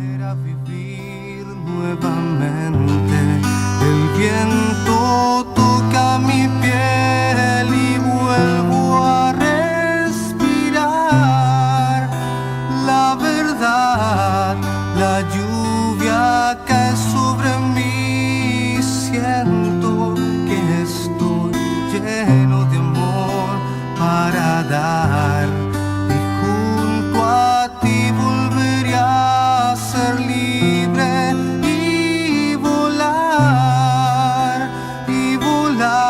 vivir nuevamente. El viento toca mi piel y vuelvo a respirar la verdad. La lluvia cae sobre mí, siento que estoy lleno de amor para dar, y junto a ti volveré a ser libre y volar, y volar.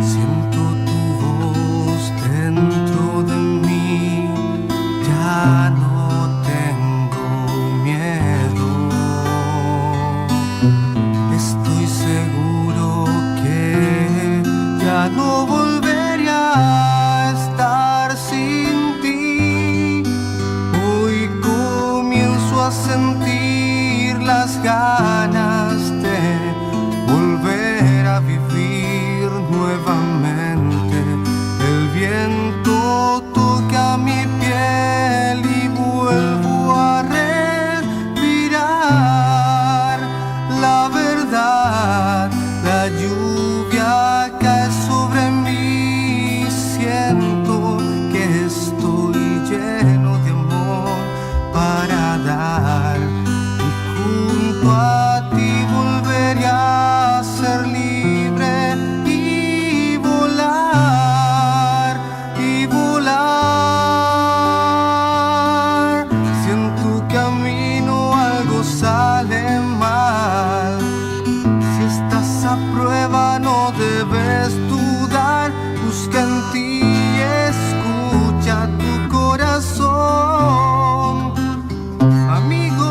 Siento tu voz dentro de mí, ya no tengo miedo. Estoy seguro que ya no volveré a estar sin ti. Hoy comienzo a sentir las ganas de volver a vivir nuevamente. El viento toca mi piel y vuelvo a respirar la verdad. La lluvia cae sobre mí, siento que estoy lleno de amor para dar, y junto a ti volveré a ser libre y volar, y volar. Si en tu camino algo sale mal, si estás a prueba no debes dudar, busca en ti y escucha tu corazón, amigo.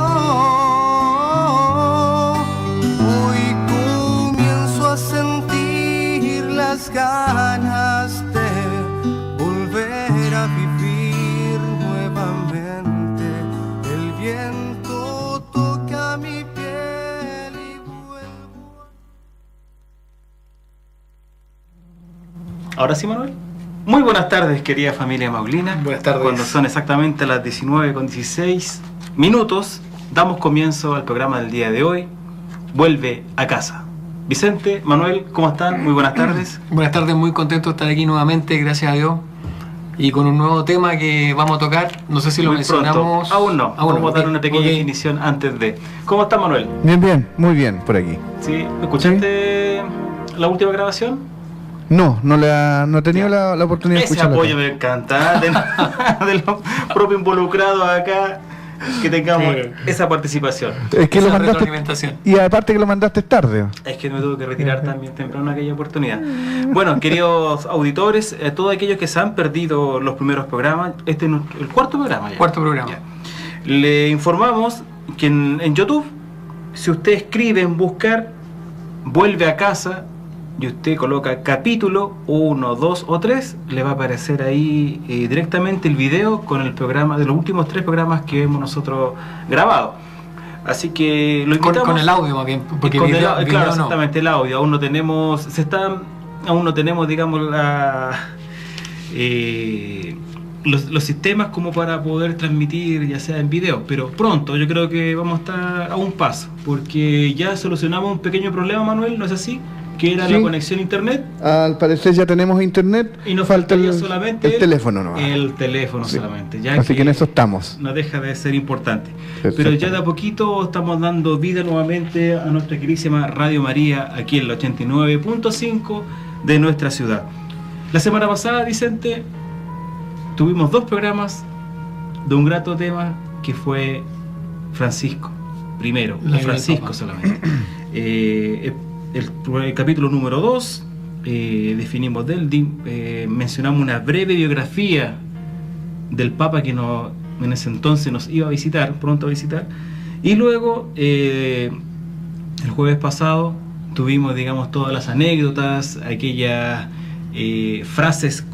Hoy comienzo a sentir las ganas de volver a vivir nuevamente. El viento toca mi piel y vuelvo a... Ahora sí, Manuel. Muy buenas tardes, querida familia Maulina. Buenas tardes. Cuando son exactamente las 19:16, damos comienzo al programa del día de hoy. Vuelve a casa. Vicente, Manuel, ¿cómo están? Muy buenas tardes. Buenas tardes, muy contento de estar aquí nuevamente, gracias a Dios. Y con un nuevo tema que vamos a tocar, no sé si lo Muy mencionamos. pronto. Aún no. Vamos a dar una pequeña ok. definición antes de. ¿Cómo está, Manuel? Bien, bien, muy bien por aquí. ¿Sí? ¿Escuchaste la última grabación? No he tenido la oportunidad de Ese escucharlo. apoyo me encanta, de los propios involucrados acá, que tengamos Sí. esa participación. Es que Esa lo mandaste, retroalimentación. y aparte que lo mandaste tarde. Es que me tuve que retirar también temprano aquella oportunidad. Bueno, queridos auditores, todos aquellos que se han perdido los primeros programas, este es el cuarto programa ya. Cuarto programa. Ya. Le informamos que en YouTube, si usted escribe en buscar, vuelve a casa, y usted coloca capítulo 1, 2 o 3, le va a aparecer ahí directamente el video con el programa, de los últimos 3 programas que hemos nosotros grabado. Así que lo invitamos. Con el audio más bien, porque Con video, claro, video no. exactamente, el audio. Aún no tenemos, digamos, los sistemas como para poder transmitir, ya sea en video, pero pronto yo creo que vamos a estar a un paso, porque ya solucionamos un pequeño problema, Manuel, ¿no es así? Que era Sí. la conexión a internet. Al parecer ya tenemos internet Y nos falta faltaría solamente el teléfono nomás. El teléfono Sí. solamente. Ya Así que en eso estamos. no deja de ser importante. Perfecto. Pero ya de a poquito estamos dando vida nuevamente a nuestra queridísima Radio María, aquí en la 89.5 de nuestra ciudad. La semana pasada, Vicente, tuvimos 2 programas de un grato tema que fue Francisco. Primero, La vida del Francisco Papa. solamente. El capítulo número 2, definimos de él, mencionamos una breve biografía del Papa que en ese entonces nos iba a visitar, pronto a visitar. Y luego, el jueves pasado, tuvimos, digamos, todas las anécdotas, aquellas frases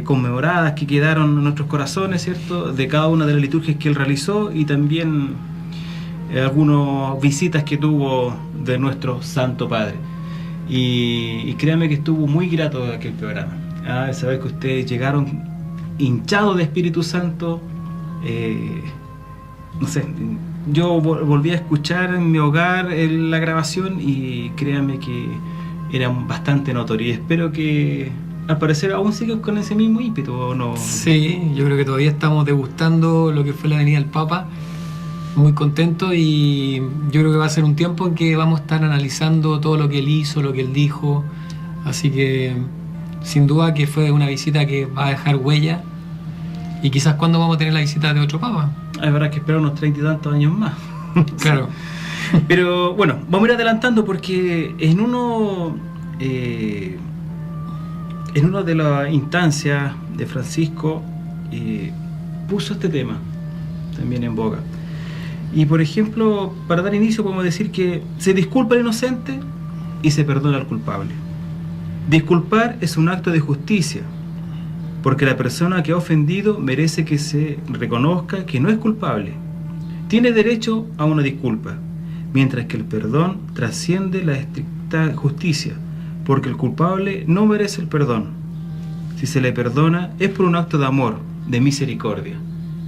conmemoradas que quedaron en nuestros corazones, ¿cierto?, de cada una de las liturgias que él realizó, y también algunas visitas que tuvo de nuestro Santo Padre. Y créanme que estuvo muy grato aquel programa. Saber que ustedes llegaron hinchados de Espíritu Santo. No sé, yo volví a escuchar en mi hogar la grabación y créanme que era bastante notorio. Y espero que al parecer aún siguen con ese mismo ímpetu, ¿o no? Sí, yo creo que todavía estamos degustando lo que fue la venida del Papa. Muy contento, y yo creo que va a ser un tiempo en que vamos a estar analizando todo lo que él hizo, lo que él dijo. Así que sin duda que fue una visita que va a dejar huella, y quizás cuando vamos a tener la visita de otro Papa. Habrá que esperar unos 30 y tantos años más. Claro. Pero bueno, vamos a ir adelantando porque en uno de las instancias de Francisco puso este tema también en boga. Y por ejemplo, para dar inicio podemos decir que se disculpa al inocente y se perdona al culpable. Disculpar es un acto de justicia, porque la persona que ha ofendido merece que se reconozca que no es culpable. Tiene derecho a una disculpa, mientras que el perdón trasciende la estricta justicia, porque el culpable no merece el perdón. Si se le perdona es por un acto de amor, de misericordia.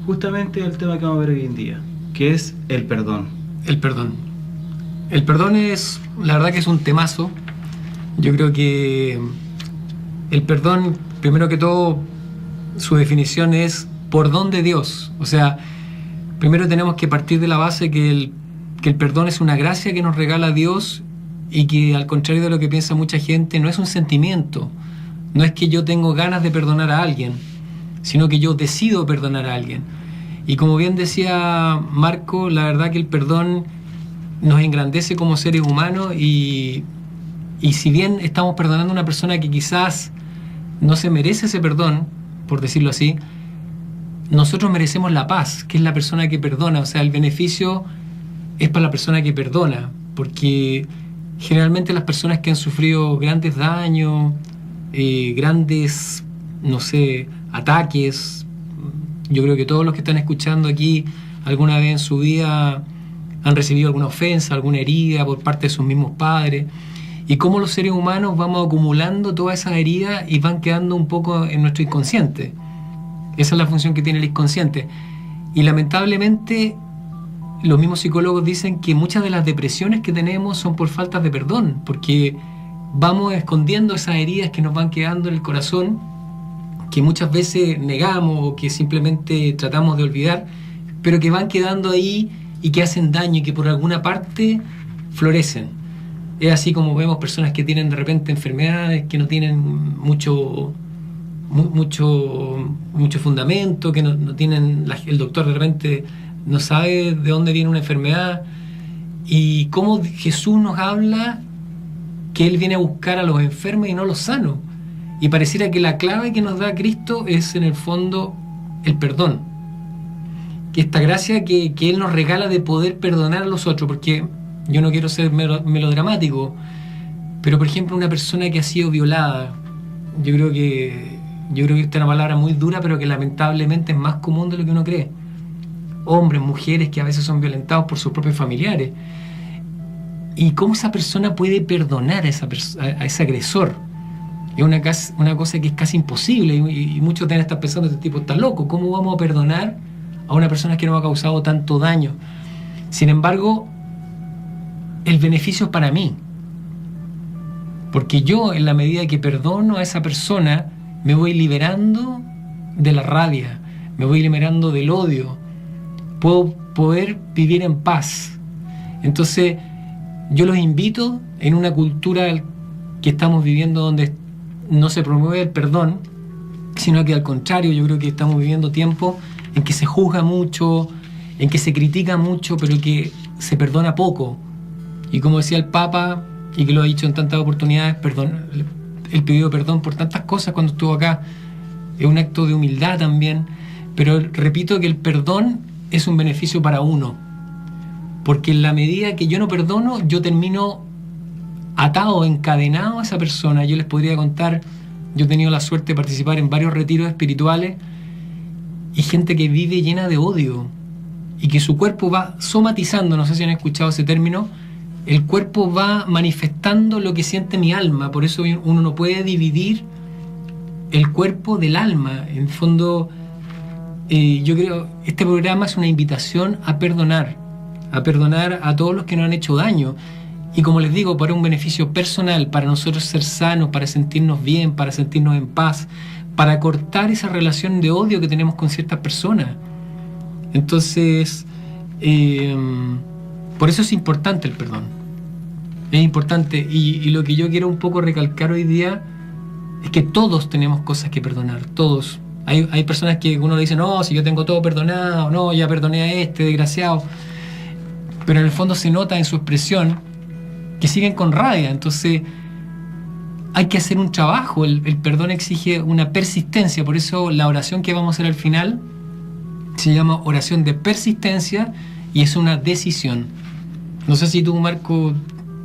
Justamente el tema que vamos a ver hoy en día, que es el perdón. El perdón. El perdón es, la verdad que es un temazo. Yo creo que el perdón, primero que todo, su definición es por don de Dios. O sea, primero tenemos que partir de la base que el perdón es una gracia que nos regala Dios, y que, al contrario de lo que piensa mucha gente, no es un sentimiento. No es que yo tengo ganas de perdonar a alguien, sino que yo decido perdonar a alguien. Y como bien decía Marco, la verdad que el perdón nos engrandece como seres humanos, y si bien estamos perdonando a una persona que quizás no se merece ese perdón, por decirlo así, nosotros merecemos la paz, que es la persona que perdona. O sea, el beneficio es para la persona que perdona, porque generalmente las personas que han sufrido grandes daños, grandes, no sé, ataques, yo creo que todos los que están escuchando aquí alguna vez en su vida han recibido alguna ofensa, alguna herida por parte de sus mismos padres, y cómo los seres humanos vamos acumulando todas esas heridas y van quedando un poco en nuestro inconsciente. Esa es la función que tiene el inconsciente. Y lamentablemente los mismos psicólogos dicen que muchas de las depresiones que tenemos son por falta de perdón, porque vamos escondiendo esas heridas que nos van quedando en el corazón, que muchas veces negamos o que simplemente tratamos de olvidar, pero que van quedando ahí y que hacen daño y que por alguna parte florecen. Es así como vemos personas que tienen de repente enfermedades que no tienen mucho fundamento, que no tienen, el doctor de repente no sabe de dónde viene una enfermedad, y cómo Jesús nos habla que Él viene a buscar a los enfermos y no a los sanos. Y pareciera que la clave que nos da Cristo es en el fondo el perdón, que esta gracia que Él nos regala de poder perdonar a los otros, porque yo no quiero ser melodramático, pero por ejemplo una persona que ha sido violada, yo creo que esta es una palabra muy dura, pero que lamentablemente es más común de lo que uno cree. Hombres, mujeres que a veces son violentados por sus propios familiares, y cómo esa persona puede perdonar a ese agresor. Es una cosa que es casi imposible, y muchos deben estar pensando, este tipo está loco, ¿cómo vamos a perdonar a una persona que nos ha causado tanto daño? Sin embargo, el beneficio es para mí, porque yo, en la medida que perdono a esa persona, me voy liberando de la rabia, me voy liberando del odio, puedo poder vivir en paz. Entonces yo los invito, en una cultura que estamos viviendo donde no se promueve el perdón, sino que al contrario, yo creo que estamos viviendo tiempos en que se juzga mucho, en que se critica mucho, pero que se perdona poco. Y como decía el Papa, y que lo ha dicho en tantas oportunidades, él pidió perdón por tantas cosas cuando estuvo acá. Es un acto de humildad también, pero repito que el perdón es un beneficio para uno, porque en la medida que yo no perdono, yo termino atado, encadenado a esa persona. Yo les podría contar, yo he tenido la suerte de participar en varios retiros espirituales, y gente que vive llena de odio, y que su cuerpo va somatizando, no sé si han escuchado ese término, el cuerpo va manifestando lo que siente mi alma. Por eso uno no puede dividir el cuerpo del alma. En el fondo, yo creo este programa es una invitación a perdonar a todos los que nos han hecho daño. Y como les digo, para un beneficio personal, para nosotros ser sanos, para sentirnos bien, para sentirnos en paz, para cortar esa relación de odio que tenemos con ciertas personas. Entonces, por eso es importante el perdón. Es importante. Y lo que yo quiero un poco recalcar hoy día es que todos tenemos cosas que perdonar, todos. Hay personas que uno le dice, no, si yo tengo todo perdonado, no, ya perdoné a este desgraciado. Pero en el fondo se nota en su expresión que siguen con rabia. Entonces hay que hacer un trabajo. El perdón exige una persistencia. Por eso la oración que vamos a hacer al final se llama oración de persistencia y es una decisión. No sé si tú, Marco,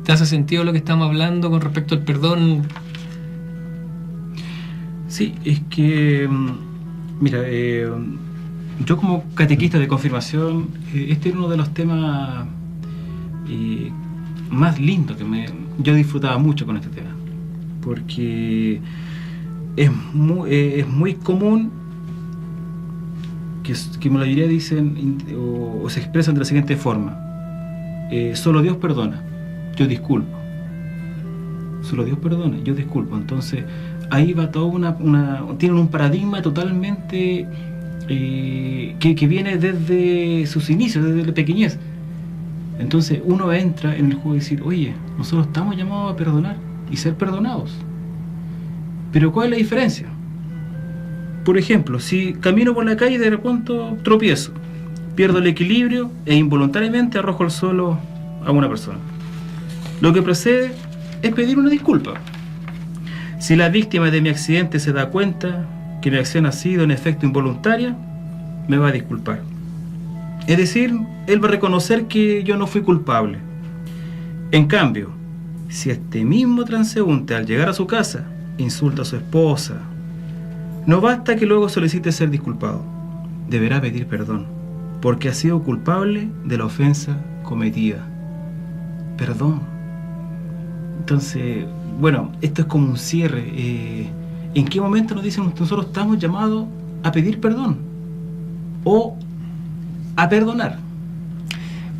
te hace sentido lo que estamos hablando con respecto al perdón. Sí, es que, mira, yo como catequista de confirmación, este era uno de los temas más lindos que yo disfrutaba mucho con este tema, porque es muy común que la mayoría dicen o se expresan de la siguiente forma: solo Dios perdona, yo disculpo. Solo Dios perdona, yo disculpo. Entonces ahí va todo tienen un paradigma totalmente que viene desde sus inicios, desde la pequeñez. Entonces uno entra en el juego de decir, oye, nosotros estamos llamados a perdonar y ser perdonados. Pero ¿cuál es la diferencia? Por ejemplo, si camino por la calle y de repente tropiezo, pierdo el equilibrio e involuntariamente arrojo al suelo a una persona, lo que procede es pedir una disculpa. Si la víctima de mi accidente se da cuenta que mi acción ha sido en efecto involuntaria, me va a disculpar. Es decir, él va a reconocer que yo no fui culpable. En cambio, si este mismo transeúnte al llegar a su casa insulta a su esposa, no basta que luego solicite ser disculpado. Deberá pedir perdón, porque ha sido culpable de la ofensa cometida. Perdón. Entonces, bueno, esto es como un cierre. ¿En qué momento nos dicen nosotros estamos llamados a pedir perdón? O a perdonar.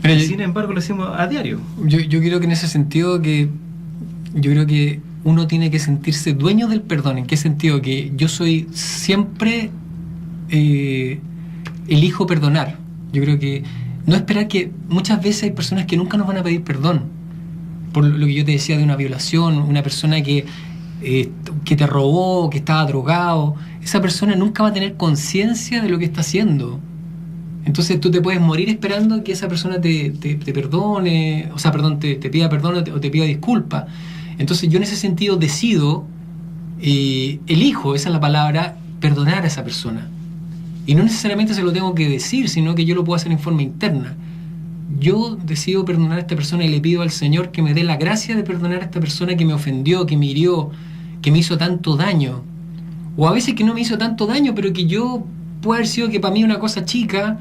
Pero sin embargo lo hacemos a diario. Yo creo que en ese sentido yo creo que uno tiene que sentirse dueño del perdón. ¿En qué sentido? Que yo soy siempre elijo perdonar. Yo creo que no esperar que muchas veces hay personas que nunca nos van a pedir perdón por lo que yo te decía de una violación, una persona que te robó, que estaba drogado. Esa persona nunca va a tener conciencia de lo que está haciendo. Entonces tú te puedes morir esperando que esa persona te perdone, o sea, perdón, te pida perdón o te pida disculpas. Entonces yo en ese sentido decido, elijo, esa es la palabra, perdonar a esa persona. Y no necesariamente se lo tengo que decir, sino que yo lo puedo hacer en forma interna. Yo decido perdonar a esta persona y le pido al Señor que me dé la gracia de perdonar a esta persona que me ofendió, que me hirió, que me hizo tanto daño. O a veces que no me hizo tanto daño, pero que yo puede haber sido que para mí una cosa chica,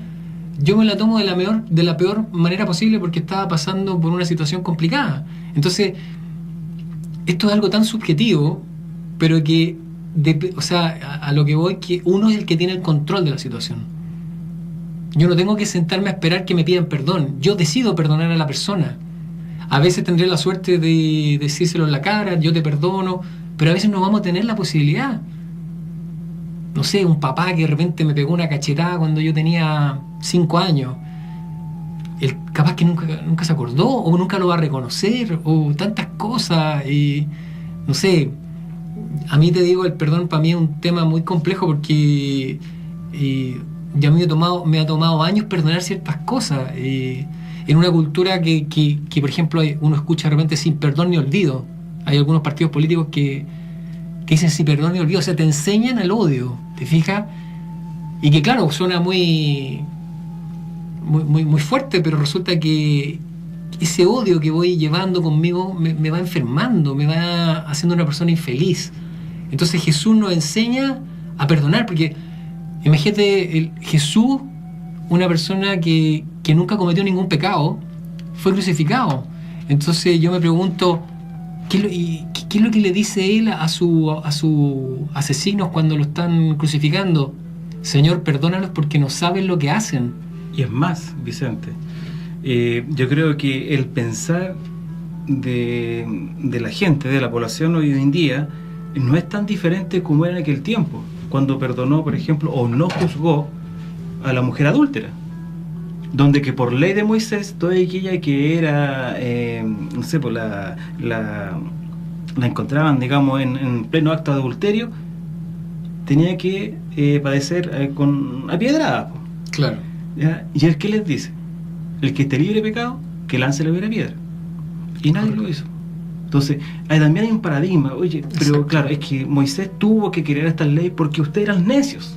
yo me la tomo de la peor manera posible porque estaba pasando por una situación complicada. Entonces, esto es algo tan subjetivo, pero que, o sea, a lo que voy, que uno es el que tiene el control de la situación. Yo no tengo que sentarme a esperar que me pidan perdón. Yo decido perdonar a la persona. A veces tendré la suerte de decírselo en la cara, yo te perdono, pero a veces no vamos a tener la posibilidad. No sé, un papá que de repente me pegó una cachetada cuando yo tenía 5 años. Él capaz que nunca se acordó, o nunca lo va a reconocer, o tantas cosas. Y no sé, a mí te digo, el perdón para mí es un tema muy complejo porque ya me ha tomado años perdonar ciertas cosas. En una cultura que, por ejemplo, uno escucha de repente sin perdón ni olvido. Hay algunos partidos políticos que dicen sin perdón ni olvido, o sea, te enseñan al odio, ¿te fijas? Y que claro, suena muy fuerte, pero resulta que ese odio que voy llevando conmigo me va enfermando, me va haciendo una persona infeliz. Entonces Jesús nos enseña a perdonar, porque imagínate, Jesús, una persona que nunca cometió ningún pecado, fue crucificado. Entonces yo me pregunto, ¿qué es lo que le dice él a sus asesinos cuando lo están crucificando? Señor, perdónalos porque no saben lo que hacen. Y es más, Vicente, yo creo que el pensar de la gente, de la población hoy en día, no es tan diferente como era en aquel tiempo, cuando perdonó, por ejemplo, o no juzgó a la mujer adúltera, donde que por ley de Moisés, toda aquella que era, no sé, pues la encontraban, digamos, en pleno acto de adulterio, tenía que padecer con apiedrada. Claro. ¿Ya? ¿Y el que les dice? El que esté libre de pecado, que lance la primera piedra. Y nadie lo hizo. Entonces, también hay un paradigma. Oye, pero Exacto. claro, es que Moisés tuvo que crear estas leyes porque ustedes eran necios.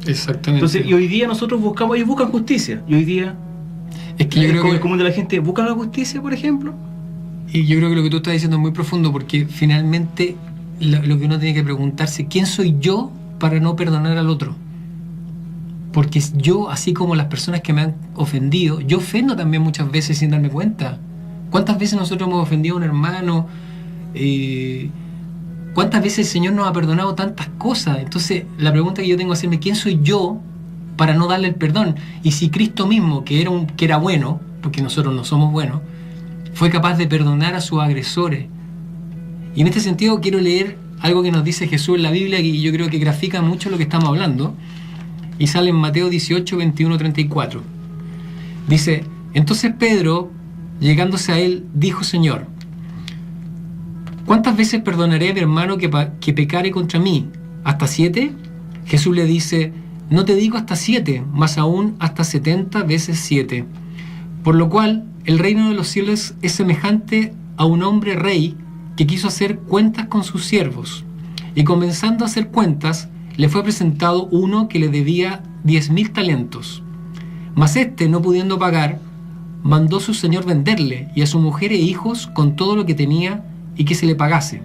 Exactamente. Entonces, y hoy día nosotros buscamos, ellos buscan justicia. Y hoy día, es que yo creo como que el común de la gente, ¿busca la justicia, por ejemplo? Y yo creo que lo que tú estás diciendo es muy profundo, porque finalmente lo que uno tiene que preguntarse, ¿quién soy yo para no perdonar al otro? Porque yo, así como las personas que me han ofendido, yo ofendo también muchas veces sin darme cuenta. ¿Cuántas veces nosotros hemos ofendido a un hermano? ¿Cuántas veces el Señor nos ha perdonado tantas cosas? Entonces, la pregunta que yo tengo que hacerme, ¿quién soy yo para no darle el perdón? Y si Cristo mismo, que era bueno, porque nosotros no somos buenos, fue capaz de perdonar a sus agresores. Y en este sentido quiero leer algo que nos dice Jesús en la Biblia, y yo creo que grafica mucho lo que estamos hablando, y sale en Mateo 18, 21, 34. Dice, entonces Pedro, llegándose a él, dijo, Señor, ¿cuántas veces perdonaré a mi hermano que pecare contra mí? ¿Hasta 7? Jesús le dice, no te digo hasta 7, más aún hasta 70 veces 7. Por lo cual, el reino de los cielos es semejante a un hombre rey que quiso hacer cuentas con sus siervos. Y comenzando a hacer cuentas, le fue presentado uno que le debía 10.000 talentos. Mas éste, no pudiendo pagar, mandó su señor venderle y a su mujer e hijos con todo lo que tenía y que se le pagase.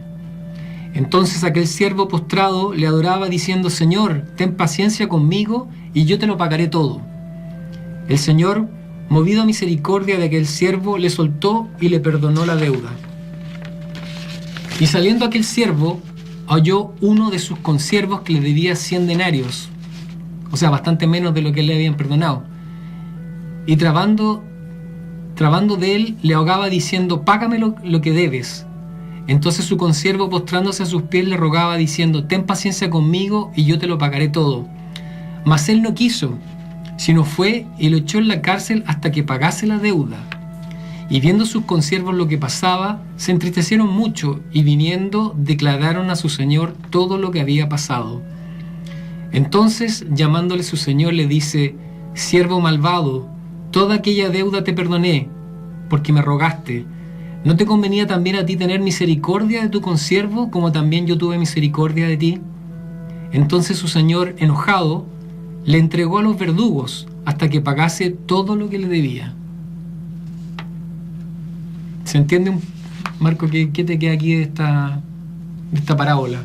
Entonces aquel siervo postrado le adoraba diciendo, Señor, ten paciencia conmigo y yo te lo pagaré todo. El Señor, movido a misericordia de aquel siervo, le soltó y le perdonó la deuda. Y saliendo aquel siervo, halló uno de sus consiervos que le debía 100 denarios, o sea, bastante menos de lo que le habían perdonado. Y trabando de él, le ahogaba diciendo, págame lo que debes. Entonces su consiervo, postrándose a sus pies, le rogaba diciendo, ten paciencia conmigo y yo te lo pagaré todo. Mas él no quiso, sino fue y lo echó en la cárcel hasta que pagase la deuda. Y viendo sus consiervos lo que pasaba, se entristecieron mucho, y viniendo declararon a su señor todo lo que había pasado. Entonces, llamándole su señor, le dice, siervo malvado, toda aquella deuda te perdoné, porque me rogaste. ¿No te convenía también a ti tener misericordia de tu consiervo, como también yo tuve misericordia de ti? Entonces su señor, enojado, le entregó a los verdugos hasta que pagase todo lo que le debía. ¿Se entiende, Marco, qué te queda aquí de esta parábola?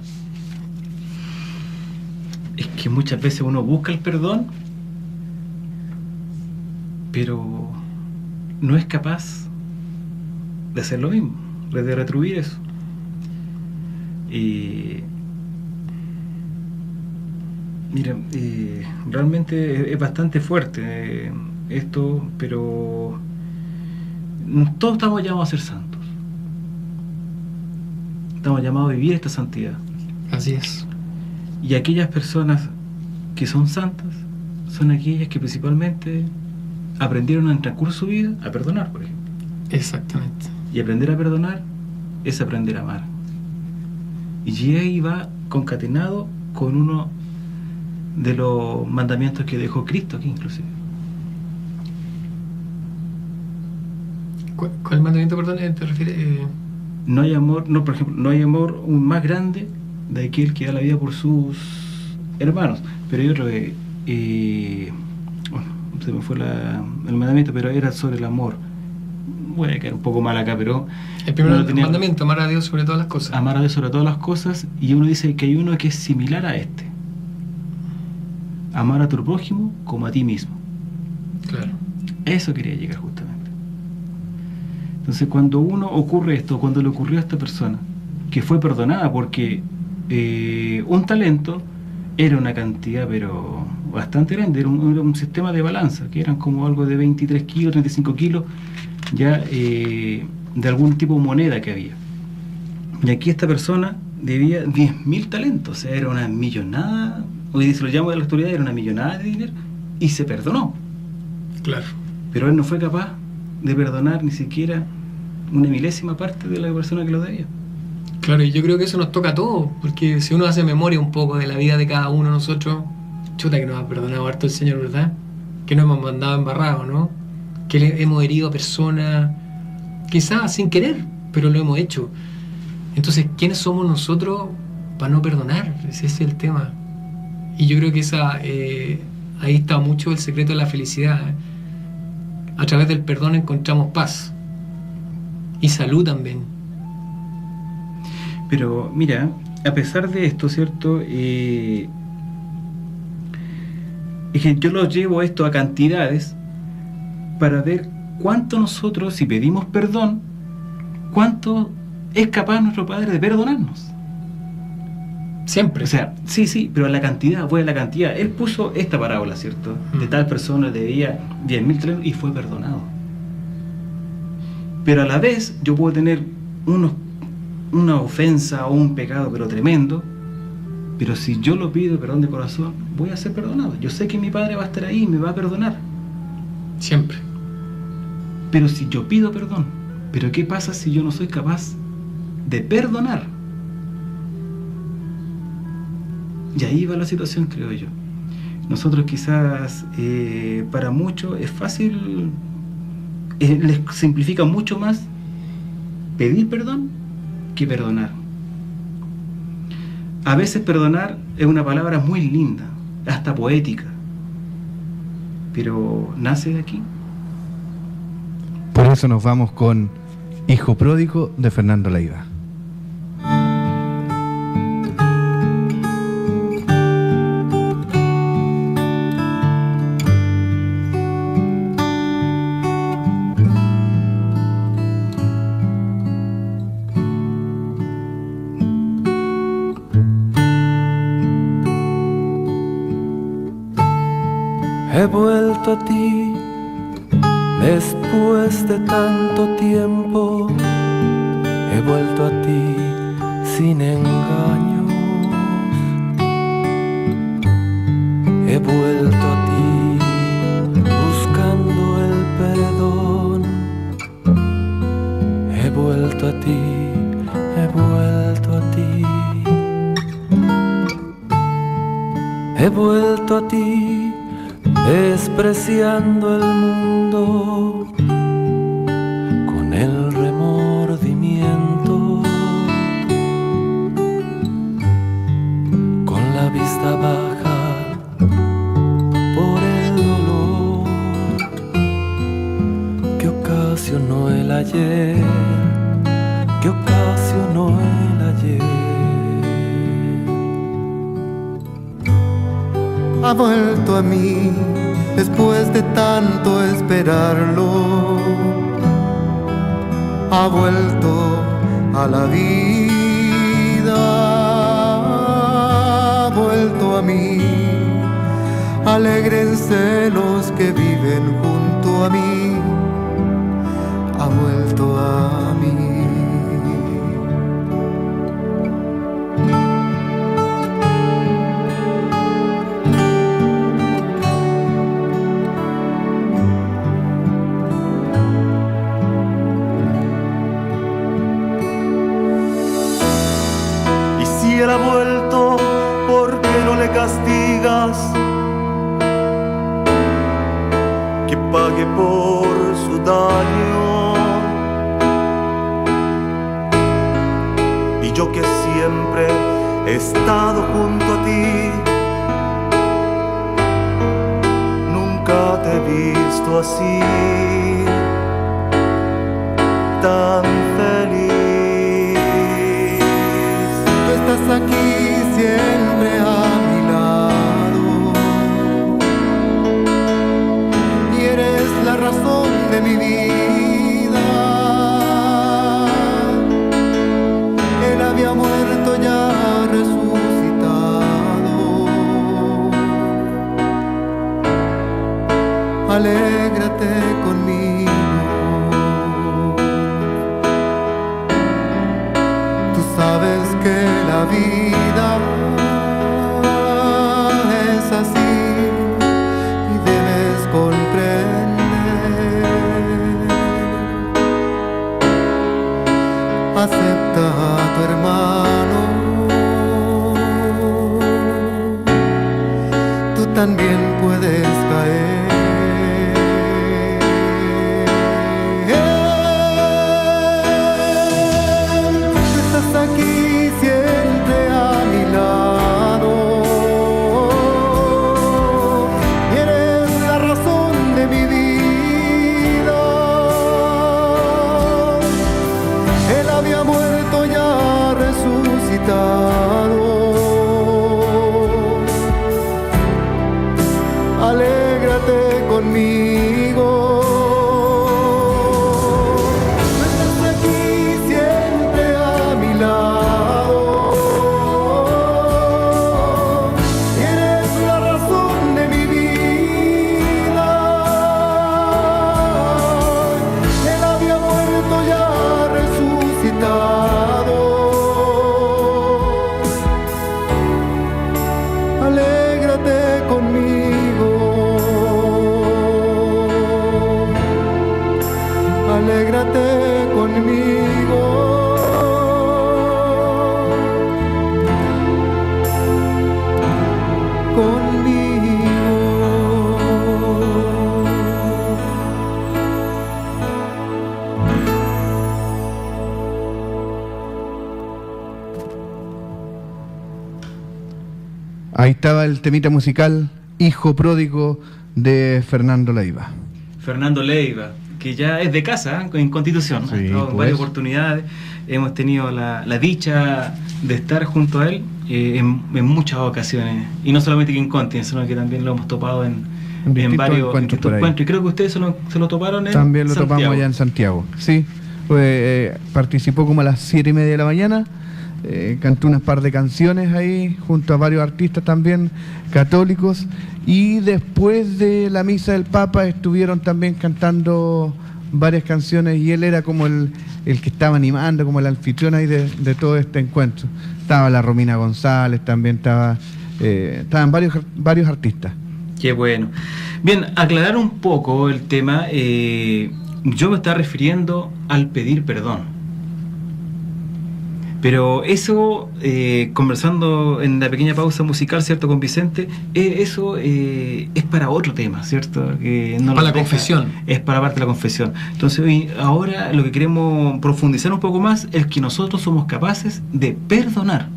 Es que muchas veces uno busca el perdón, pero no es capaz de hacer lo mismo, de retribuir eso. Y mira, realmente es bastante fuerte esto, pero todos estamos llamados a ser santos. Estamos llamados a vivir esta santidad. Así es. Y aquellas personas que son santas son aquellas que principalmente aprendieron en el transcurso de su vida a perdonar, por ejemplo. Exactamente. Y aprender a perdonar es aprender a amar. Y ahí va concatenado con uno de los mandamientos que dejó Cristo aquí, inclusive. ¿Cuál mandamiento, perdón, te refieres? No hay amor, no, por ejemplo, no hay amor más grande de aquel que da la vida por sus hermanos. Pero hay otro bueno, se me fue el mandamiento, pero era sobre el amor. Voy a quedar un poco mal acá, pero El primer no lo tenía. mandamiento, amar a Dios sobre todas las cosas. Amar a Dios sobre todas las cosas, y uno dice que hay uno que es similar a este: amar a tu prójimo como a ti mismo. Claro. Eso quería llegar justamente. Entonces, cuando uno ocurre esto, cuando le ocurrió a esta persona, que fue perdonada porque un talento era una cantidad, pero bastante grande, era un sistema de balanza, que eran como algo de 23 kilos, 35 kilos, ya de algún tipo de moneda que había. Y aquí esta persona debía 10.000 talentos, o sea, era una millonada, hoy se lo llamo de la actualidad, era una millonada de dinero, y se perdonó. Claro. Pero él no fue capaz de perdonar ni siquiera una milésima parte de la persona que lo debía. Claro, y yo creo que eso nos toca a todos, porque si uno hace memoria un poco de la vida de cada uno de nosotros, chuta que nos ha perdonado harto el Señor, ¿verdad? Que nos hemos mandado embarrados, ¿no? Que le hemos herido a personas, quizás sin querer, pero lo hemos hecho. Entonces, ¿quiénes somos nosotros para no perdonar? Ese es el tema. Y yo creo que ahí está mucho el secreto de la felicidad. A través del perdón encontramos paz y salud también. Pero mira, a pesar de esto, ¿cierto? Es que yo lo llevo esto a cantidades para ver cuánto nosotros, si pedimos perdón, cuánto es capaz nuestro Padre de perdonarnos. Siempre. O sea, sí, pero la cantidad, fue la cantidad. Él puso esta parábola, ¿cierto? De tal persona debía 10.000 talentos y fue perdonado. Pero a la vez yo puedo tener una ofensa o un pecado, pero tremendo, pero si yo lo pido perdón de corazón, voy a ser perdonado. Yo sé que mi Padre va a estar ahí y me va a perdonar. Siempre. Pero si yo pido perdón, ¿pero qué pasa si yo no soy capaz de perdonar? Y ahí va la situación, creo yo. Nosotros quizás, para muchos es fácil, les simplifica mucho más pedir perdón que perdonar. A veces perdonar es una palabra muy linda, hasta poética, pero nace de aquí. Por eso nos vamos con Hijo Pródigo de Fernando Leiva. He vuelto a ti después de tanto tiempo, he vuelto a ti sin engaños, he vuelto a ti buscando el perdón, he vuelto a ti, he vuelto a ti, he vuelto a ti. Despreciando el mundo con el remordimiento, con la vista baja por el dolor que ocasionó el ayer, que ocasionó el ayer. Ha vuelto a mí después de tanto esperarlo, ha vuelto a la vida, ha vuelto a mí. Alégrense los que viven junto a mí, ha vuelto a mí. Él ha vuelto, ¿por qué no le castigas? Que pague por su daño. Y yo que siempre he estado junto a ti, nunca te he visto así, tan feliz. Estás aquí siempre a mi lado y eres la razón de mi vida. alégrate conmigo. Tú sabes que la vida es así y debes comprender. Acepta a tu hermano, tú también puedes caer. Aquí siempre a mi lado y eres la razón de mi vida. Él había muerto ya resucitado. Alégrate conmigo. Alégrate conmigo, alégrate conmigo, Ahí estaba el temita musical Hijo Pródigo de Fernando Leiva. Fernando Leiva, que ya es de casa, ¿eh? En Constitución, Sí, ha estado en pues. varias oportunidades, hemos tenido la dicha de estar junto a él en muchas ocasiones, y no solamente aquí en Conti, sino que también lo hemos topado en distintos varios encuentros por ahí. encuentros, y creo que ustedes se lo toparon en También lo Santiago. topamos allá en Santiago. Sí, participó como a las 7:30 de la mañana. Cantó unas par de canciones ahí junto a varios artistas también católicos, y después de la misa del Papa estuvieron también cantando varias canciones, y él era como el que estaba animando, como el anfitrión ahí de todo este encuentro. Estaba la Romina González, también estaban varios artistas. Qué bueno. Bien, aclarar un poco el tema, yo me estaba refiriendo al pedir perdón. Pero eso, conversando en la pequeña pausa musical, ¿cierto?, con Vicente, eso es para otro tema, ¿cierto? Que no para lo la confesión. Es para parte de la confesión. Entonces, ahora lo que queremos profundizar un poco más es que nosotros somos capaces de perdonar.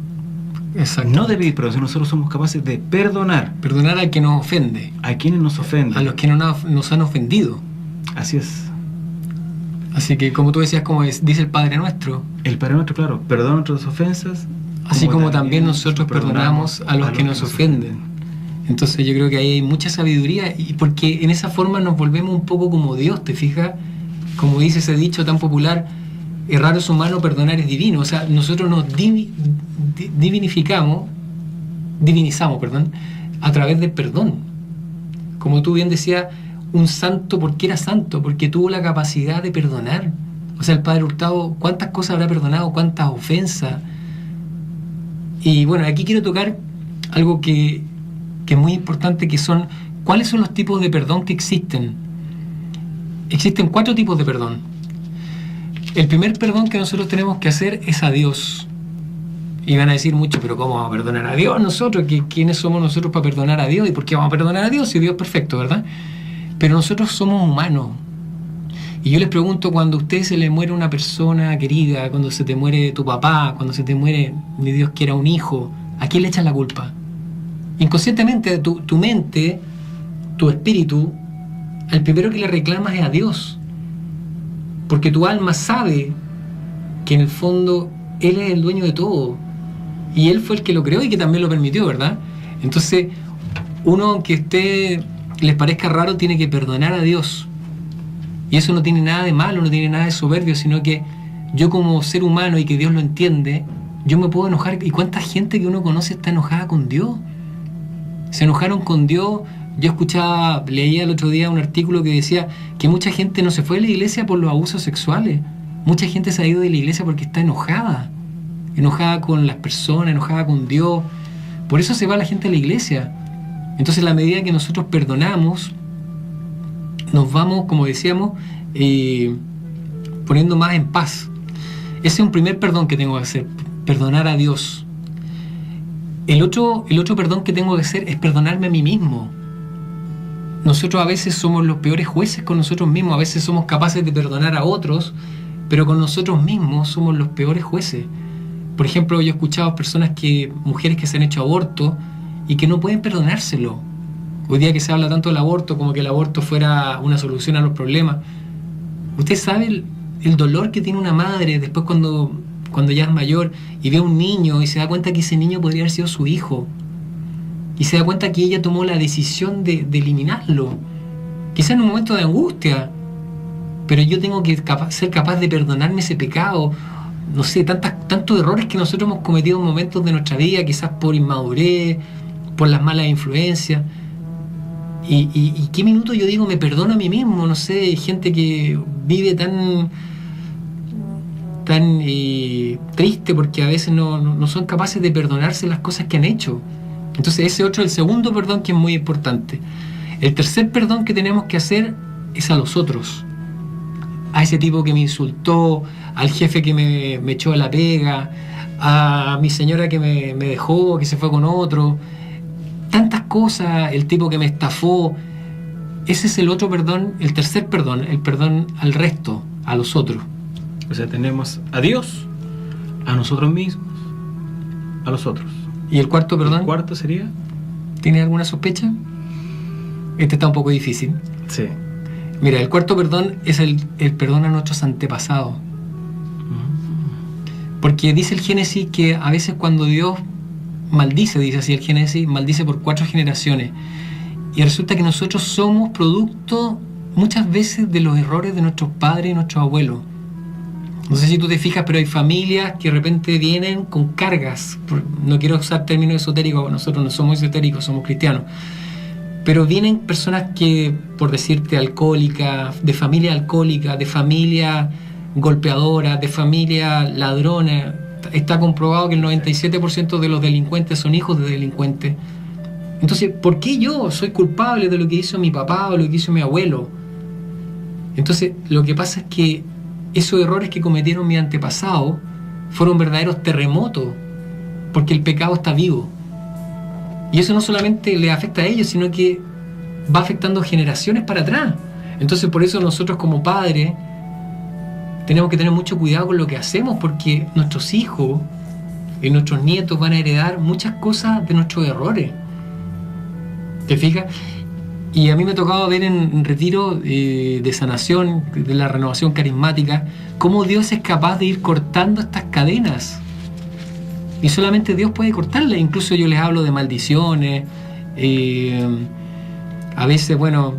Exacto. No de pedir perdón, sino nosotros somos capaces de perdonar Perdonar al que nos ofende, a quienes nos ofenden. a los que nos han ofendido. Así es. Así que, como tú decías, como dice el Padre Nuestro, El Padre Nuestro, claro, perdona nuestras ofensas, así como también nosotros perdonamos a los que nos ofenden. Entonces yo creo que ahí hay mucha sabiduría, y porque en esa forma nos volvemos un poco como Dios, ¿te fijas? Como dice ese dicho tan popular, errar es humano, perdonar es divino. O sea, nosotros nos divinizamos, a través del perdón. Como tú bien decías, un santo, ¿por qué era santo? Porque tuvo la capacidad de perdonar. O sea, el Padre Hurtado, ¿cuántas cosas habrá perdonado? ¿Cuántas ofensas? Y bueno, aquí quiero tocar algo que es muy importante, que son, ¿cuáles son los tipos de perdón que existen? Existen 4 tipos de perdón. El primer perdón que nosotros tenemos que hacer es a Dios. Y van a decir mucho, pero ¿cómo vamos a perdonar a Dios nosotros? ¿Quiénes somos nosotros para perdonar a Dios? ¿Y por qué vamos a perdonar a Dios si Dios es perfecto, verdad? Pero nosotros somos humanos. Y yo les pregunto, cuando a usted se le muere una persona querida, cuando se te muere tu papá, cuando se te muere, ni Dios quiera, un hijo, ¿a quién le echan la culpa? Inconscientemente, tu mente, tu espíritu, al primero que le reclamas es a Dios. Porque tu alma sabe que en el fondo Él es el dueño de todo. Y Él fue el que lo creó y que también lo permitió, ¿verdad? Entonces, uno, aunque les parezca raro, tiene que perdonar a Dios. Y eso no tiene nada de malo, no tiene nada de soberbio, sino que yo, como ser humano, y que Dios lo entiende, yo me puedo enojar. ¿Y cuánta gente que uno conoce está enojada con Dios? Se enojaron con Dios Yo leía el otro día un artículo que decía que mucha gente no se fue de la iglesia por los abusos sexuales. Mucha gente se ha ido de la iglesia porque está enojada con las personas, enojada con Dios. Por eso se va la gente a la iglesia. Entonces, a la medida que nosotros perdonamos, nos vamos, como decíamos, poniendo más en paz. Ese es un primer perdón que tengo que hacer, perdonar a Dios. El otro perdón que tengo que hacer es perdonarme a mí mismo. Nosotros a veces somos los peores jueces con nosotros mismos, a veces somos capaces de perdonar a otros, pero con nosotros mismos somos los peores jueces. Por ejemplo, yo he escuchado mujeres que se han hecho aborto y que no pueden perdonárselo. Hoy día que se habla tanto del aborto, como que el aborto fuera una solución a los problemas. Usted sabe el dolor que tiene una madre después cuando ya es mayor y ve a un niño y se da cuenta que ese niño podría haber sido su hijo. Y se da cuenta que ella tomó la decisión de eliminarlo. Quizá en un momento de angustia. Pero yo tengo que ser capaz de perdonarme ese pecado. No sé, tantos errores que nosotros hemos cometido en momentos de nuestra vida, quizás por inmadurez, por las malas influencias. Y qué minuto yo digo, me perdono a mí mismo. No sé, gente que vive tan triste porque a veces no son capaces de perdonarse las cosas que han hecho. Entonces ese el segundo perdón que es muy importante. El tercer perdón que tenemos que hacer es a los otros. A ese tipo que me insultó, al jefe que me echó de la pega, a mi señora que me dejó, que se fue con otro. Tantas cosas, el tipo que me estafó. Ese es el otro perdón, el tercer perdón, el perdón al resto, a los otros. O sea, tenemos a Dios, a nosotros mismos, a los otros. ¿Y el cuarto perdón? ¿El cuarto sería? ¿Tienes alguna sospecha? Este está un poco difícil. Sí. Mira, el cuarto perdón es el perdón a nuestros antepasados. Porque dice el Génesis que a veces cuando Dios maldice, dice así el Génesis, maldice por 4 generaciones. Y resulta que nosotros somos producto muchas veces de los errores de nuestros padres y nuestros abuelos. No sé si tú te fijas, pero hay familias que de repente vienen con cargas. No quiero usar términos esotéricos, nosotros no somos esotéricos, somos cristianos. Pero vienen personas que, por decirte, alcohólicas, de familia golpeadora, de familia ladrona. Está comprobado que el 97% de los delincuentes son hijos de delincuentes. Entonces, ¿por qué yo soy culpable de lo que hizo mi papá o lo que hizo mi abuelo? Entonces, lo que pasa es que esos errores que cometieron mis antepasados fueron verdaderos terremotos, porque el pecado está vivo. Y eso no solamente le afecta a ellos, sino que va afectando generaciones para atrás. Entonces, por eso nosotros como padres tenemos que tener mucho cuidado con lo que hacemos, porque nuestros hijos y nuestros nietos van a heredar muchas cosas de nuestros errores. ¿Te fijas? Y a mí me ha tocado ver en retiro de sanación, de la renovación carismática, cómo Dios es capaz de ir cortando estas cadenas. Y solamente Dios puede cortarlas. Incluso yo les hablo de maldiciones. A veces, bueno,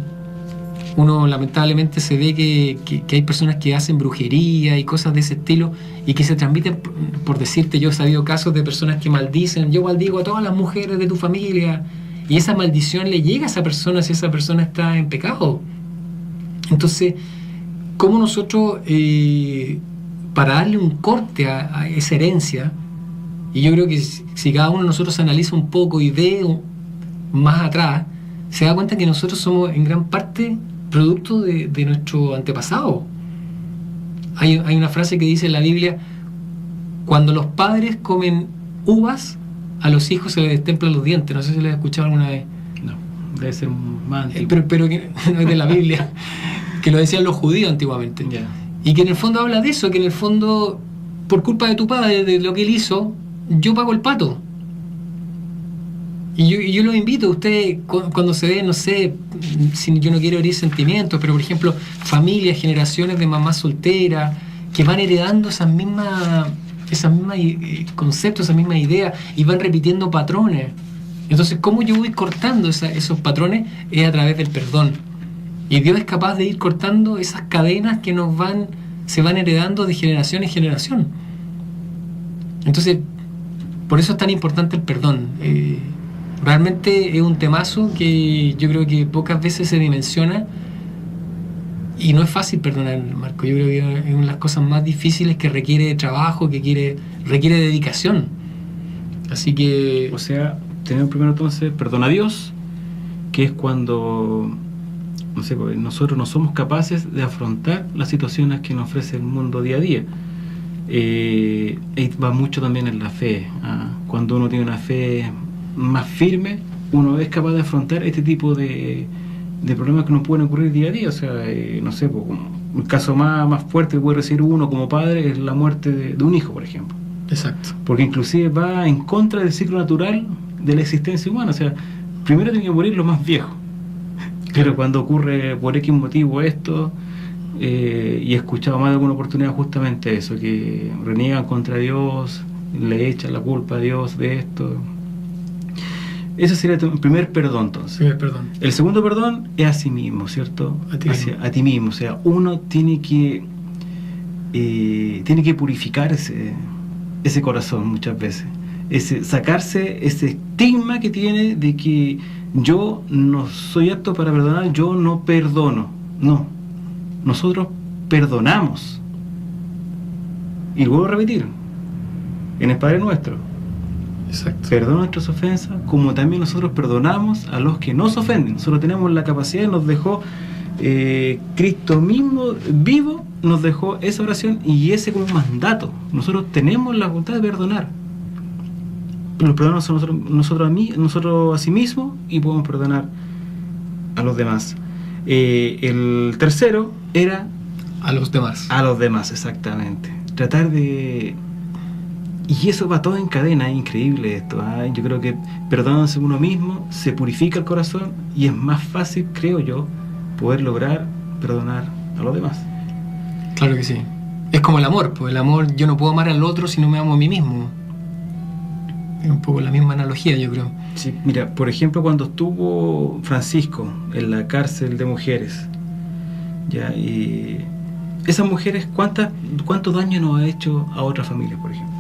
uno lamentablemente se ve que hay personas que hacen brujería y cosas de ese estilo y que se transmiten, por decirte, yo he sabido casos de personas que maldicen. Yo maldigo a todas las mujeres de tu familia. Y esa maldición le llega a esa persona si esa persona está en pecado. Entonces, ¿cómo nosotros, para darle un corte a esa herencia, y yo creo que si cada uno de nosotros analiza un poco y ve más atrás, se da cuenta que nosotros somos en gran parte producto de nuestro antepasado. Hay una frase que dice en la Biblia: cuando los padres comen uvas, a los hijos se les destemplan los dientes. No sé si lo has escuchado alguna vez. No, debe ser más antiguo. Pero que no es de la Biblia, que lo decían los judíos antiguamente. Yeah. Y que en el fondo habla de eso, que en el fondo, por culpa de tu padre, de lo que él hizo, yo pago el pato. Y yo los invito a ustedes, cuando se ve, no sé, si yo no quiero herir sentimientos, pero por ejemplo, familias, generaciones de mamás solteras, que van heredando esas mismas conceptos, esas mismas ideas, y van repitiendo patrones. Entonces, ¿cómo yo voy cortando esos patrones? Es a través del perdón. Y Dios es capaz de ir cortando esas cadenas que se van heredando de generación en generación. Entonces, por eso es tan importante el perdón. Realmente es un temazo que yo creo que pocas veces se dimensiona y no es fácil perdonar, Marco. Yo creo que es una de las cosas más difíciles que requiere trabajo, que requiere dedicación. Así que... O sea, tenemos primero entonces perdón a Dios, que es cuando, no sé, porque nosotros no somos capaces de afrontar las situaciones que nos ofrece el mundo día a día. Y va mucho también en la fe. Cuando uno tiene una fe más firme, uno es capaz de afrontar este tipo de problemas que nos pueden ocurrir día a día. O sea, no sé, pues, el caso más fuerte que puede recibir uno como padre es la muerte de un hijo, por ejemplo. Exacto. Porque inclusive va en contra del ciclo natural de la existencia humana. O sea, primero tiene que morir los más viejos. Pero cuando ocurre por X motivo esto, y he escuchado más de alguna oportunidad justamente eso, que reniegan contra Dios, le echan la culpa a Dios de esto. Ese sería el primer perdón, entonces. Primer perdón. El segundo perdón es a sí mismo, ¿cierto? A ti mismo. A ti mismo. O sea, uno tiene que purificar ese corazón muchas veces. Sacarse ese estigma que tiene de que yo no soy apto para perdonar, yo no perdono. No. Nosotros perdonamos. Y vuelvo a repetir, en el Padre Nuestro. Exacto. Perdona nuestras ofensas, como también nosotros perdonamos a los que nos ofenden. Nosotros tenemos la capacidad, nos dejó Cristo mismo vivo, nos dejó esa oración y ese como mandato. Nosotros tenemos la voluntad de perdonar. Nos perdonamos a nosotros a sí mismos y podemos perdonar a los demás. El tercero era a los demás. A los demás, exactamente. Tratar de... Y eso va todo en cadena, es increíble esto. Yo creo que perdonándose uno mismo, se purifica el corazón y es más fácil, creo yo, poder lograr perdonar a los demás. Claro que sí. Es como el amor, pues el amor, yo no puedo amar al otro si no me amo a mí mismo. Es un poco la misma analogía, yo creo. Sí, mira, por ejemplo, cuando estuvo Francisco en la cárcel de mujeres, ya, y esas mujeres, ¿cuánto daño nos ha hecho a otras familias, por ejemplo?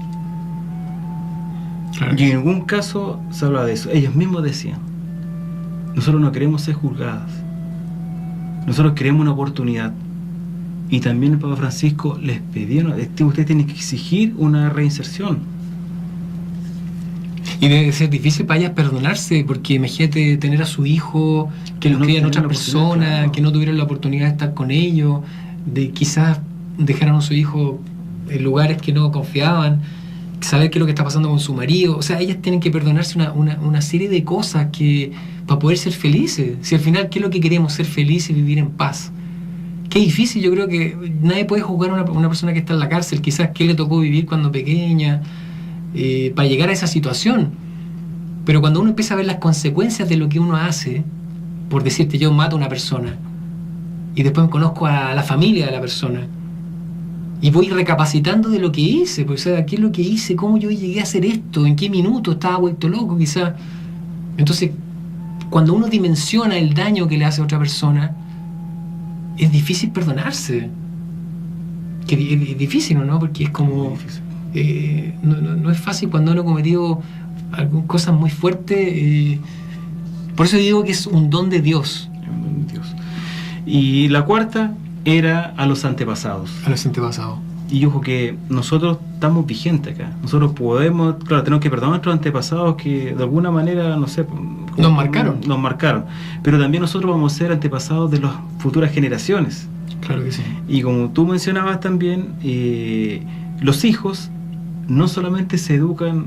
Claro. Y en ningún caso se habla de eso. Ellos mismos decían, nosotros no queremos ser juzgadas, nosotros queremos una oportunidad. Y también el Papa Francisco les pedía, ustedes tienen que exigir una reinserción. Y debe ser difícil para ellas perdonarse, porque imagínate tener a su hijo, que lo crían otras personas, claro, que no tuvieron la oportunidad de estar con ellos, de quizás dejaron a su hijo en lugares que no confiaban, saber qué es lo que está pasando con su marido. O sea, ellas tienen que perdonarse una serie de cosas que para poder ser felices. Si al final, ¿qué es lo que queremos? Ser felices y vivir en paz. Qué difícil. Yo creo que nadie puede juzgar a una persona que está en la cárcel, quizás qué le tocó vivir cuando pequeña, para llegar a esa situación. Pero cuando uno empieza a ver las consecuencias de lo que uno hace, por decirte, yo mato a una persona y después conozco a la familia de la persona y voy recapacitando de lo que hice, pues, o sea, qué es lo que hice, cómo yo llegué a hacer esto, en qué minuto estaba vuelto loco quizás. Entonces, cuando uno dimensiona el daño que le hace a otra persona, es difícil perdonarse. Que es difícil, ¿no? Porque es como... no es fácil cuando uno ha cometido algunas cosas muy fuertes. Por eso digo que es un don de Dios. Y la cuarta era a los antepasados. A los antepasados. Y ojo que nosotros estamos vigentes acá. Nosotros podemos, claro, tenemos que perdonar a nuestros antepasados que de alguna manera, no sé, nos marcaron. Nos marcaron. Pero también nosotros vamos a ser antepasados de las futuras generaciones. Claro que sí. Y como tú mencionabas también, los hijos no solamente se educan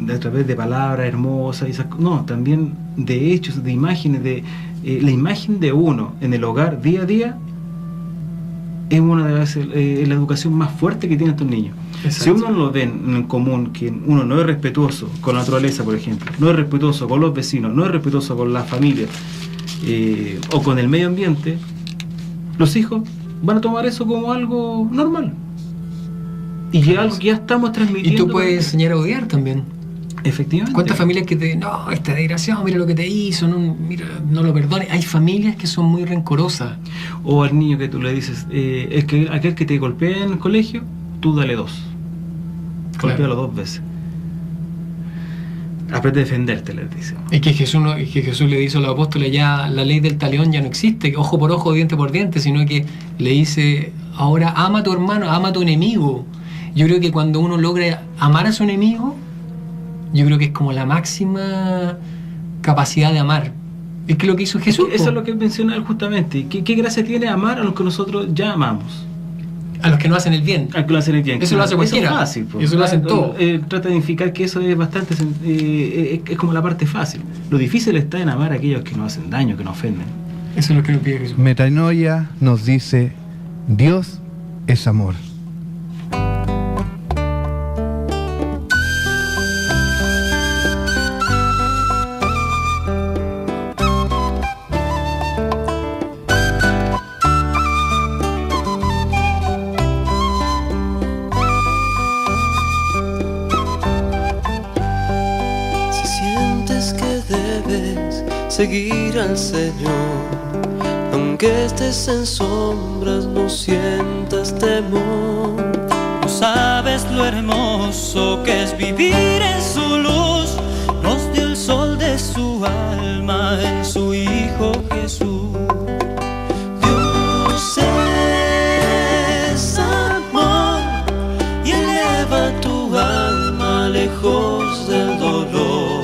a través de palabras hermosas, no, también de hechos, de imágenes, de la imagen de uno en el hogar día a día es una de las la educación más fuerte que tienen estos niños. Exacto. Si uno lo ven en común, que uno no es respetuoso con la naturaleza, por ejemplo, no es respetuoso con los vecinos, no es respetuoso con la familia o con el medio ambiente, los hijos van a tomar eso como algo normal. Y ya algo que ya estamos transmitiendo. Y tú puedes enseñar a odiar también. Efectivamente. ¿Cuántas familias que te... No, este desgraciado, mira lo que te hizo, no, mira, no lo perdones? Hay familias que son muy rencorosas. O al niño que tú le dices, es que aquel que te golpea en el colegio, tú dale 2. Golpéalo 2 veces. Aprende a defenderte, les dice. Es que Jesús le dice a los apóstoles, ya la ley del talión ya no existe, ojo por ojo, diente por diente, sino que le dice, ahora ama a tu hermano, ama a tu enemigo. Yo creo que cuando uno logra amar a su enemigo, yo creo que es como la máxima capacidad de amar. Es que lo que hizo Jesús. Eso es lo que menciona él justamente. ¿Qué gracia tiene amar a los que nosotros ya amamos? A los que no hacen el bien. A los que lo hacen el bien. Eso lo hace cualquiera. Eso es fácil. Eso lo hacen todos. Trata de indicar que eso es bastante... es como la parte fácil. Lo difícil está en amar a aquellos que nos hacen daño, que nos ofenden. Eso es lo que nos pide Jesús. Metanoia nos dice, Dios es amor. Seguir al Señor, aunque estés en sombras, no sientas temor. No sabes lo hermoso que es vivir en su luz. Nos dio el sol de su alma en su Hijo Jesús. Dios es amor y eleva tu alma lejos del dolor.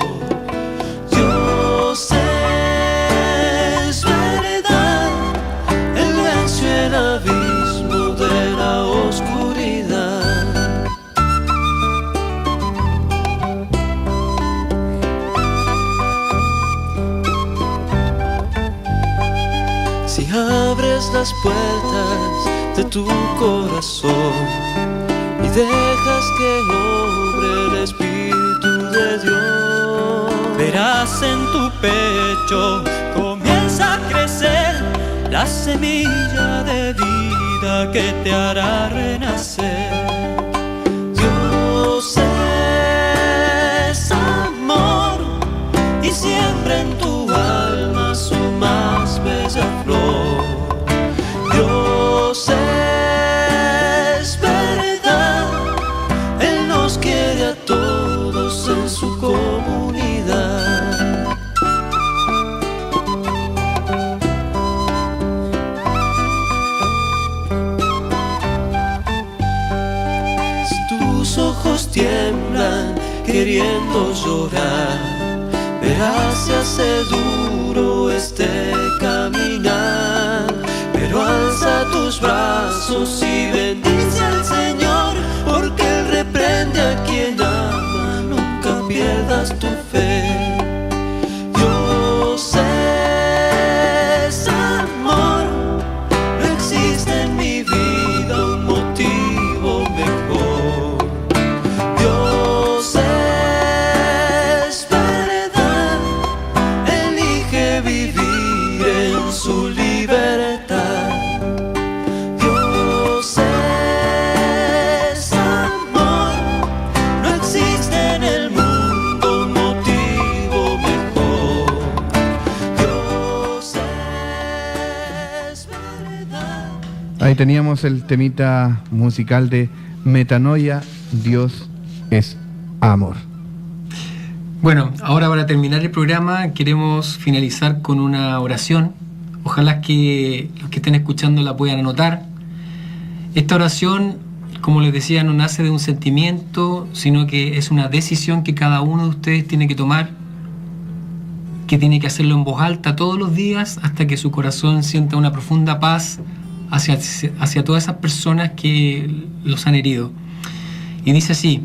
Las puertas de tu corazón y dejas que obre el Espíritu de Dios. Verás en tu pecho comienza a crecer la semilla de vida que te hará renacer. Dios es amor y siembra en tu alma su más bella flor. Dios es verdad, Él nos quiere a todos en su comunidad. Si tus ojos tiemblan queriendo llorar, verás se hace duro este caminar. Pero alza tus brazos y bendice al Señor, porque Él reprende a quien ama, nunca pierdas tu fe. Dios es amor, no existe en mi vida un motivo mejor. Dios es verdad, elige vivir en su libertad. Ahí teníamos el temita musical de Metanoia, Dios es amor. Bueno, ahora para terminar el programa queremos finalizar con una oración. Ojalá que los que estén escuchando la puedan anotar. Esta oración, como les decía, no nace de un sentimiento, sino que es una decisión que cada uno de ustedes tiene que tomar, que tiene que hacerlo en voz alta todos los días hasta que su corazón sienta una profunda paz hacia todas esas personas que los han herido. Y dice así: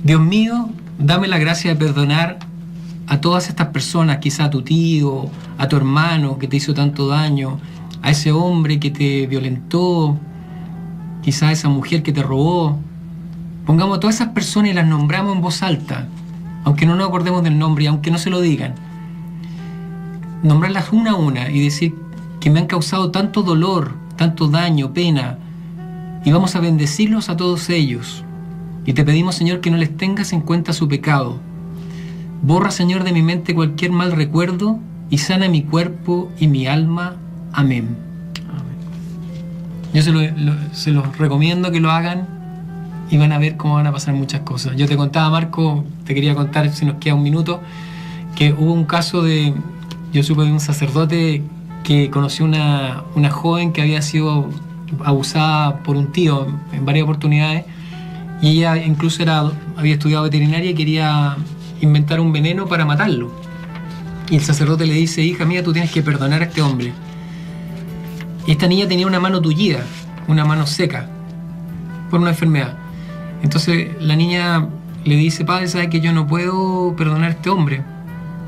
Dios mío, dame la gracia de perdonar a todas estas personas, quizá a tu tío, a tu hermano que te hizo tanto daño, a ese hombre que te violentó, quizá a esa mujer que te robó. Pongamos a todas esas personas y las nombramos en voz alta, aunque no nos acordemos del nombre y aunque no se lo digan. Nombrarlas una a una y decir que me han causado tanto dolor, tanto daño, pena, y vamos a bendecirlos a todos ellos. Y te pedimos, Señor, que no les tengas en cuenta su pecado. Borra, Señor, de mi mente cualquier mal recuerdo y sana mi cuerpo y mi alma. Amén. Yo se los recomiendo que lo hagan y van a ver cómo van a pasar muchas cosas. Yo te contaba, Marco, te quería contar, si nos queda un minuto, que hubo un caso yo supe de un sacerdote que conoció una joven que había sido abusada por un tío en varias oportunidades, y ella incluso había estudiado veterinaria y quería inventar un veneno para matarlo. Y el sacerdote le dice: hija mía, tú tienes que perdonar a este hombre. Y esta niña tenía una mano tullida, una mano seca, por una enfermedad. Entonces la niña le dice: padre, ¿sabe que yo no puedo perdonar a este hombre?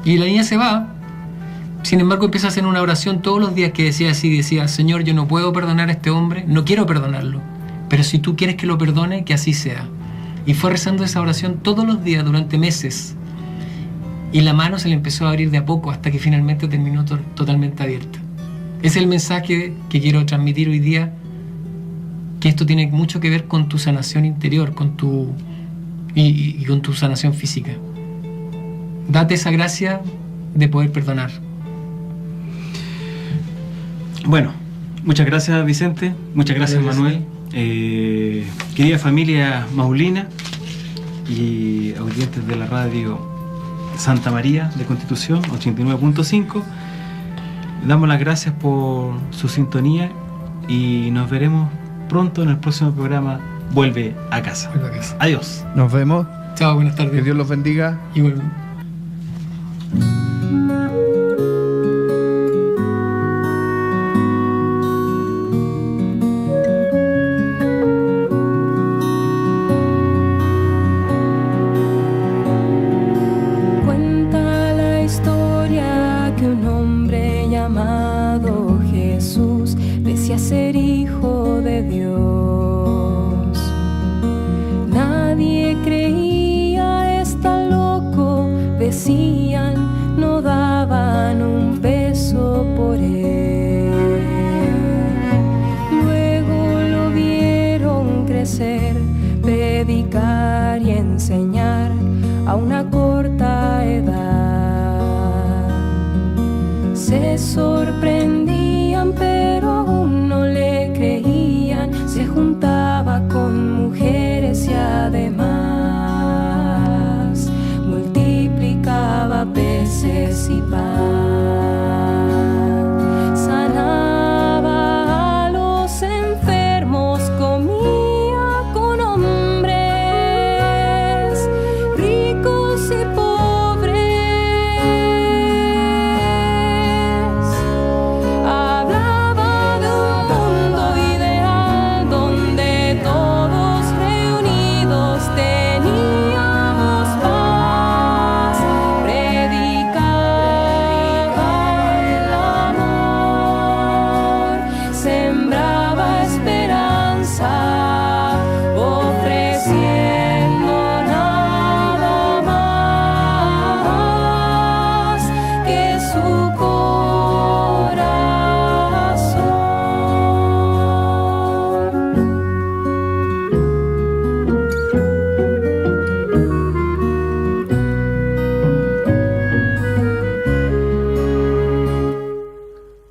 Y la niña se va. Sin embargo, empieza a hacer una oración todos los días que decía así, decía: Señor, yo no puedo perdonar a este hombre, no quiero perdonarlo, pero si tú quieres que lo perdone, que así sea. Y fue rezando esa oración todos los días durante meses. Y la mano se le empezó a abrir de a poco hasta que finalmente terminó totalmente abierta. Ese es el mensaje que quiero transmitir hoy día, que esto tiene mucho que ver con tu sanación interior, y con tu sanación física. Date esa gracia de poder perdonar. Bueno, muchas gracias, Vicente, muchas gracias, Manuel. Querida familia maulina y audientes de la radio Santa María de Constitución 89.5, damos las gracias por su sintonía y nos veremos pronto en el próximo programa Vuelve a Casa. Vuelve a casa. Adiós. Nos vemos. Chao, buenas tardes. Que Dios los bendiga. Y vuelve. Cuenta la historia que un hombre llamado Jesús decía ser hijo de Dios. Nadie creía, está loco, decían, no daban un peso por él. Luego lo vieron crecer, predicar y enseñar a una corta edad. Se sorprendían, pero aún no le creían. Se juntaba con mujeres y además multiplicaba peces y pan. Sanaba a los enfermos, comía con hombres ricos y pobres. Hablaba de un mundo ideal donde todos reunidos teníamos paz. Predicaba el amor, sembraba esperanza, ofreciendo nada más que su corazón.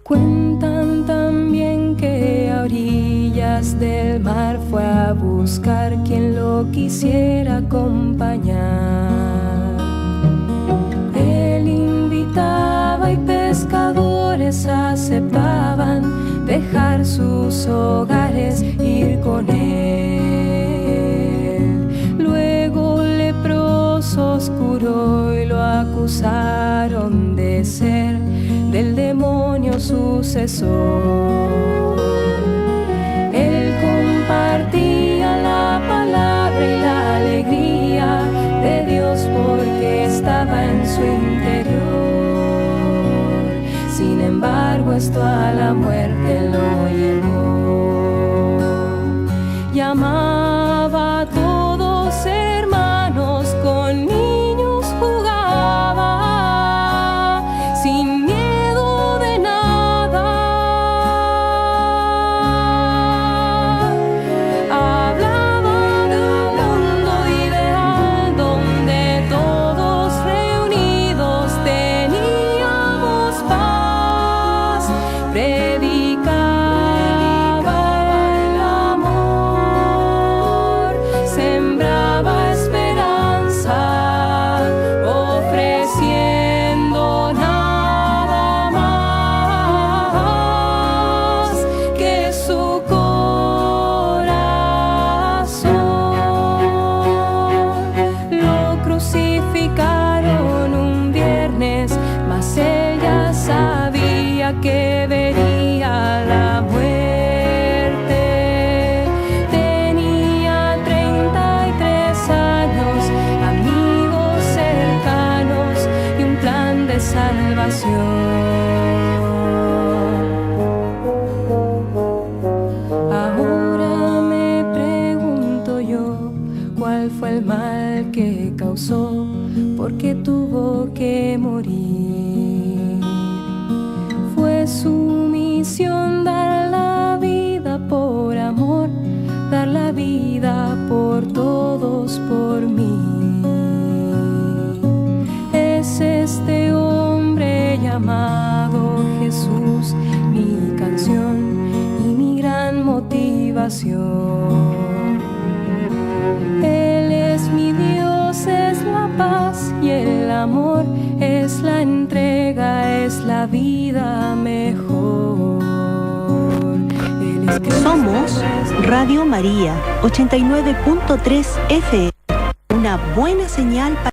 Cuentan también que a orillas del mar fue a buscar quien lo quisiera acompañar. Él invitaba y pescadores aceptaban dejar sus hogares, ir con él. Luego leprosos curó y lo acusaron de ser del demonio sucesor. Él compartía la palabra y la alegría de Dios porque estaba en su interior. Sin embargo, esto a la muerte lo llevó. Llamaba a todos hermanos, con niños jugaba, sin miedo de nada. Hablaba de un mundo ideal donde todos reunidos teníamos paz. Predicaba salvación. Ahora me pregunto yo, ¿cuál fue el mal que causó? ¿Por qué tuvo que morir? Fue su misión dar la vida por amor, dar la vida por todos, por mí. Es este hombre llamado Jesús, mi canción y mi gran motivación. Él es mi Dios, es la paz y el amor, es la entrega, es la vida mejor. Él es Cristo. Somos Radio María 89.3 FM, una buena señal para